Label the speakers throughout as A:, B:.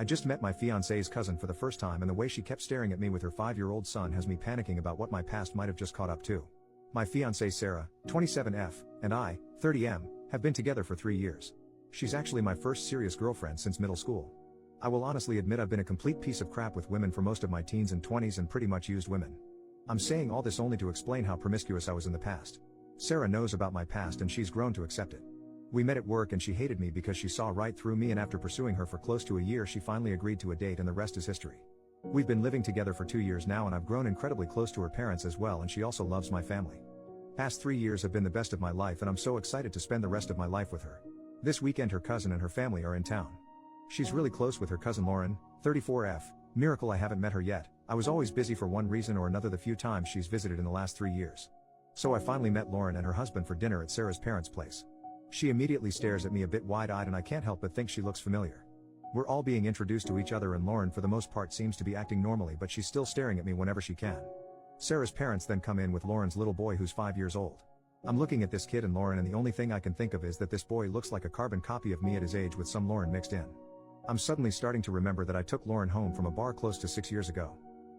A: I just met my fiancée's cousin for the first time, and the way she kept staring at me with her 5-year-old son has me panicking about what my past might have just caught up to. My fiancée Sarah, 27F, and I, 30M, have been together for 3 years. She's actually my first serious girlfriend since middle school. I will honestly admit I've been a complete piece of crap with women for most of my teens and 20s and pretty much used women. I'm saying all this only to explain how promiscuous I was in the past. Sarah knows about my past and she's grown to accept it. We met at work and she hated me because she saw right through me, and after pursuing her for close to a year she finally agreed to a date and the rest is history. We've been living together for 2 years now and I've grown incredibly close to her parents as well, and she also loves my family. Past 3 years have been the best of my life and I'm so excited to spend the rest of my life with her. This weekend her cousin and her family are in town. She's really close with her cousin Lauren, 34F, miracle I haven't met her yet. I was always busy for one reason or another the few times she's visited in the last 3 years. So I finally met Lauren and her husband for dinner at Sarah's parents' place. She immediately stares at me a bit wide-eyed and I can't help but think she looks familiar. We're all being introduced to each other and Lauren for the most part seems to be acting normally, but she's still staring at me whenever she can. Sarah's parents then come in with Lauren's little boy who's 5 years old. I'm looking at this kid and Lauren and the only thing I can think of is that this boy looks like a carbon copy of me at his age with some Lauren mixed in. I'm suddenly starting to remember that I took Lauren home from a bar close to 6 years ago.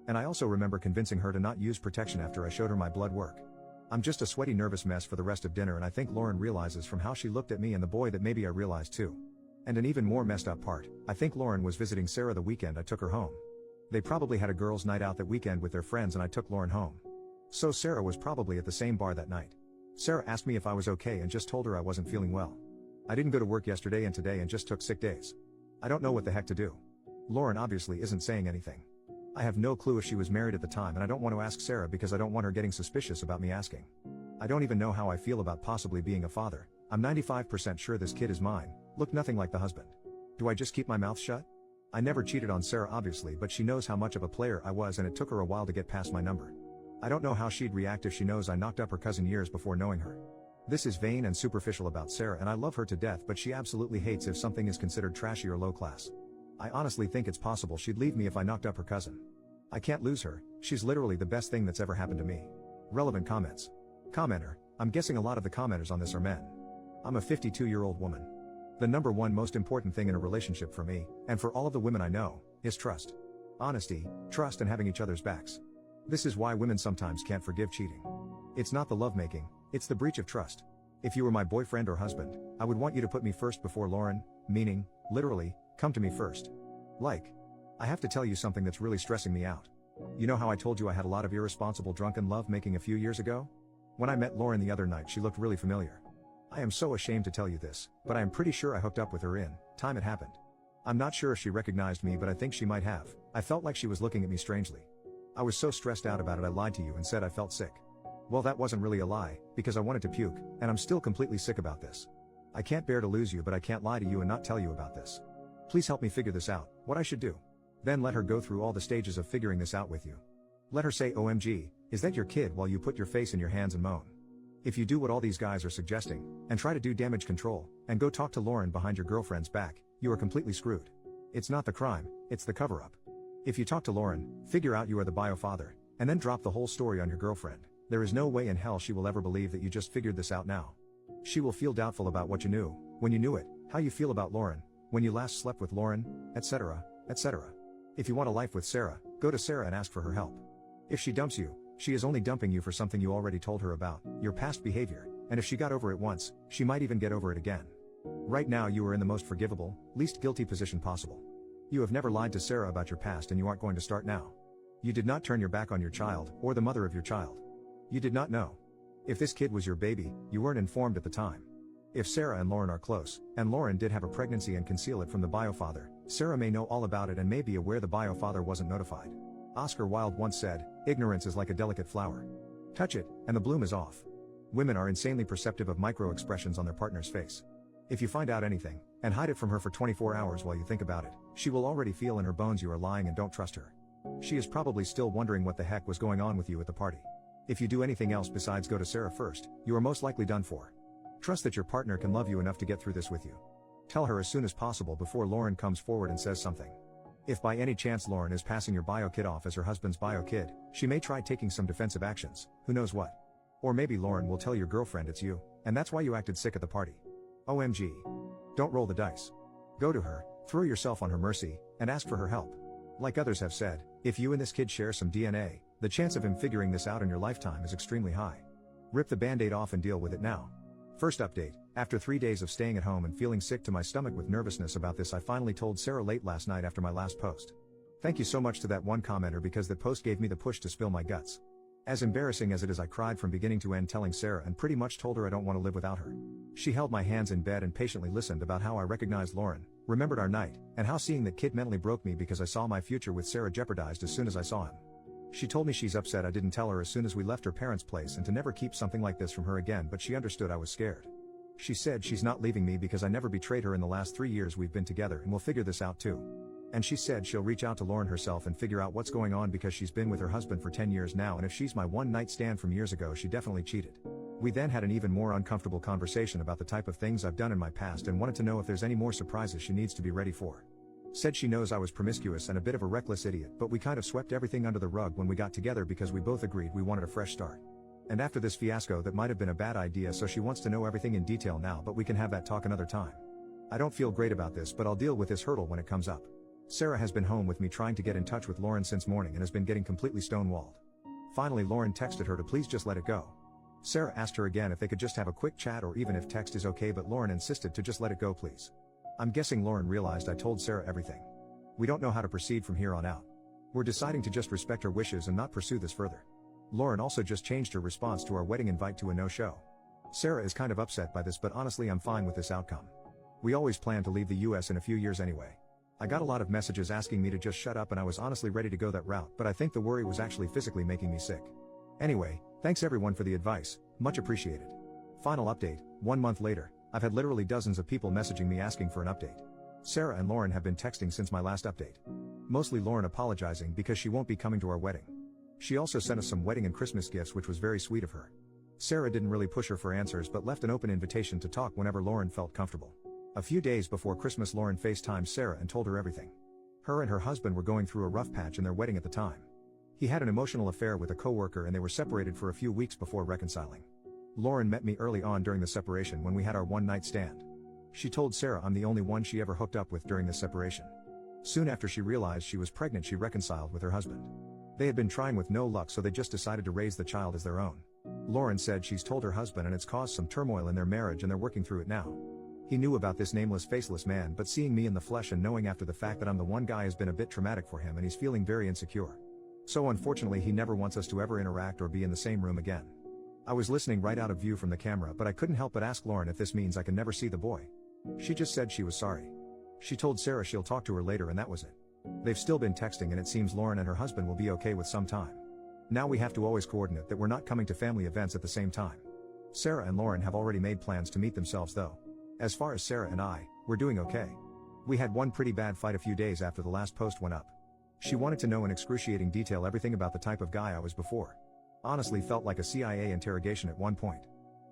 A: And I also remember convincing her to not use protection after I showed her my blood work. I'm just a sweaty nervous mess for the rest of dinner, and I think Lauren realizes from how she looked at me and the boy that maybe I realized too. And an even more messed up part, I think Lauren was visiting Sarah the weekend I took her home. They probably had a girls' night out that weekend with their friends and I took Lauren home. So Sarah was probably at the same bar that night. Sarah asked me if I was okay and just told her I wasn't feeling well. I didn't go to work yesterday and today and just took sick days. I don't know what the heck to do. Lauren obviously isn't saying anything. I have no clue if she was married at the time and I don't want to ask Sarah because I don't want her getting suspicious about me asking. I don't even know how I feel about possibly being a father. I'm 95% sure this kid is mine, look nothing like the husband. Do I just keep my mouth shut? I never cheated on Sarah obviously, but she knows how much of a player I was and it took her a while to get past my number. I don't know how she'd react if she knows I knocked up her cousin years before knowing her. This is vain and superficial about Sarah and I love her to death, but she absolutely hates if something is considered trashy or low class. I honestly think it's possible she'd leave me if I knocked up her cousin. I can't lose her, she's literally the best thing that's ever happened to me. Relevant comments. Commenter, I'm guessing a lot of the commenters on this are men. I'm a 52-year-old woman. The number one most important thing in a relationship for me, and for all of the women I know, is trust. Honesty, trust, and having each other's backs. This is why women sometimes can't forgive cheating. It's not the lovemaking, it's the breach of trust. If you were my boyfriend or husband, I would want you to put me first before Lauren, meaning, literally, come to me first. Like, I have to tell you something that's really stressing me out. You know how I told you I had a lot of irresponsible drunken lovemaking a few years ago? When I met Lauren the other night she looked really familiar. I am so ashamed to tell you this, but I am pretty sure I hooked up with her in time it happened. I'm not sure if she recognized me, but I think she might have. I felt like she was looking at me strangely. I was so stressed out about it I lied to you and said I felt sick. Well, that wasn't really a lie, because I wanted to puke, and I'm still completely sick about this. I can't bear to lose you, but I can't lie to you and not tell you about this. Please help me figure this out, what I should do. Then let her go through all the stages of figuring this out with you. Let her say OMG, is that your kid, while you put your face in your hands and moan. If you do what all these guys are suggesting, and try to do damage control, and go talk to Lauren behind your girlfriend's back, you are completely screwed. It's not the crime, it's the cover-up. If you talk to Lauren, figure out you are the bio father, and then drop the whole story on your girlfriend, there is no way in hell she will ever believe that you just figured this out now. She will feel doubtful about what you knew, when you knew it, how you feel about Lauren, when you last slept with Lauren, etc., etc. If you want a life with Sarah, go to Sarah and ask for her help. If she dumps you, she is only dumping you for something you already told her about, your past behavior, and if she got over it once, she might even get over it again. Right now you are in the most forgivable, least guilty position possible. You have never lied to Sarah about your past and you aren't going to start now. You did not turn your back on your child, or the mother of your child. You did not know. If this kid was your baby, you weren't informed at the time. If Sarah and Lauren are close, and Lauren did have a pregnancy and conceal it from the bio father, Sarah may know all about it and may be aware the bio father wasn't notified. Oscar Wilde once said, ignorance is like a delicate flower. Touch it, and the bloom is off. Women are insanely perceptive of micro-expressions on their partner's face. If you find out anything, and hide it from her for 24 hours while you think about it, she will already feel in her bones you are lying and don't trust her. She is probably still wondering what the heck was going on with you at the party. If you do anything else besides go to Sarah first, you are most likely done for. Trust that your partner can love you enough to get through this with you. Tell her as soon as possible before Lauren comes forward and says something. If by any chance Lauren is passing your bio kid off as her husband's bio kid, she may try taking some defensive actions, who knows what. Or maybe Lauren will tell your girlfriend it's you, and that's why you acted sick at the party. OMG. Don't roll the dice. Go to her, throw yourself on her mercy, and asked for her help. Like others have said, if you and this kid share some DNA, the chance of him figuring this out in your lifetime is extremely high. Rip the band-aid off and deal with it now. First update, after 3 days of staying at home and feeling sick to my stomach with nervousness about this, I finally told Sarah late last night after my last post. Thank you so much to that one commenter because that post gave me the push to spill my guts. As embarrassing as it is, I cried from beginning to end telling Sarah and pretty much told her I don't want to live without her. She held my hands in bed and patiently listened about how I recognized Lauren, remembered our night, and how seeing that kid mentally broke me because I saw my future with Sarah jeopardized as soon as I saw him. She told me she's upset I didn't tell her as soon as we left her parents' place and to never keep something like this from her again, but she understood I was scared. She said she's not leaving me because I never betrayed her in the last 3 years we've been together and we'll figure this out too. And she said she'll reach out to Lauren herself and figure out what's going on because she's been with her husband for 10 years now, and if she's my one-night stand from years ago, she definitely cheated. We then had an even more uncomfortable conversation about the type of things I've done in my past and wanted to know if there's any more surprises she needs to be ready for. Said she knows I was promiscuous and a bit of a reckless idiot, but we kind of swept everything under the rug when we got together because we both agreed we wanted a fresh start. And after this fiasco that might have been a bad idea, so she wants to know everything in detail now, but we can have that talk another time. I don't feel great about this, but I'll deal with this hurdle when it comes up. Sarah has been home with me trying to get in touch with Lauren since morning and has been getting completely stonewalled. Finally, Lauren texted her to please just let it go. Sarah asked her again if they could just have a quick chat or even if text is okay, but Lauren insisted to just let it go please. I'm guessing Lauren realized I told Sarah everything. We don't know how to proceed from here on out. We're deciding to just respect her wishes and not pursue this further. Lauren also just changed her response to our wedding invite to a no-show. Sarah is kind of upset by this, but honestly I'm fine with this outcome. We always plan to leave the US in a few years anyway. I got a lot of messages asking me to just shut up and I was honestly ready to go that route, but I think the worry was actually physically making me sick. Anyway, thanks everyone for the advice, much appreciated. Final update, 1 month later, I've had literally dozens of people messaging me asking for an update. Sarah and Lauren have been texting since my last update. Mostly Lauren apologizing because she won't be coming to our wedding. She also sent us some wedding and Christmas gifts, which was very sweet of her. Sarah didn't really push her for answers but left an open invitation to talk whenever Lauren felt comfortable. A few days before Christmas, Lauren FaceTimed Sarah and told her everything. Her and her husband were going through a rough patch in their wedding at the time. He had an emotional affair with a coworker and they were separated for a few weeks before reconciling. Lauren met me early on during the separation when we had our one-night stand. She told Sarah I'm the only one she ever hooked up with during this separation. Soon after she realized she was pregnant, she reconciled with her husband. They had been trying with no luck, so they just decided to raise the child as their own. Lauren said she's told her husband and it's caused some turmoil in their marriage and they're working through it now. He knew about this nameless, faceless man, but seeing me in the flesh and knowing after the fact that I'm the one guy has been a bit traumatic for him and he's feeling very insecure. So unfortunately he never wants us to ever interact or be in the same room again. I was listening right out of view from the camera, but I couldn't help but ask Lauren if this means I can never see the boy. She just said she was sorry. She told Sarah she'll talk to her later and that was it. They've still been texting and it seems Lauren and her husband will be okay with some time. Now we have to always coordinate that we're not coming to family events at the same time. Sarah and Lauren have already made plans to meet themselves though. As far as Sarah and I, we're doing okay. We had one pretty bad fight a few days after the last post went up. She wanted to know in excruciating detail everything about the type of guy I was before. Honestly felt like a CIA interrogation at one point.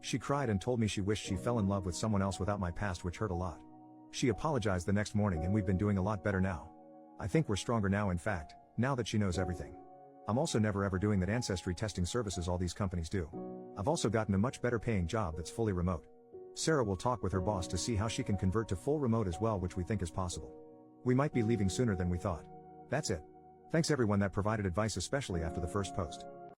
A: She cried and told me she wished she fell in love with someone else without my past, which hurt a lot. She apologized the next morning and we've been doing a lot better now. I think we're stronger now, in fact, now that she knows everything. I'm also never ever doing that ancestry testing services all these companies do. I've also gotten a much better paying job that's fully remote. Sarah will talk with her boss to see how she can convert to full remote as well, which we think is possible. We might be leaving sooner than we thought. That's it. Thanks everyone that provided advice, especially after the first post.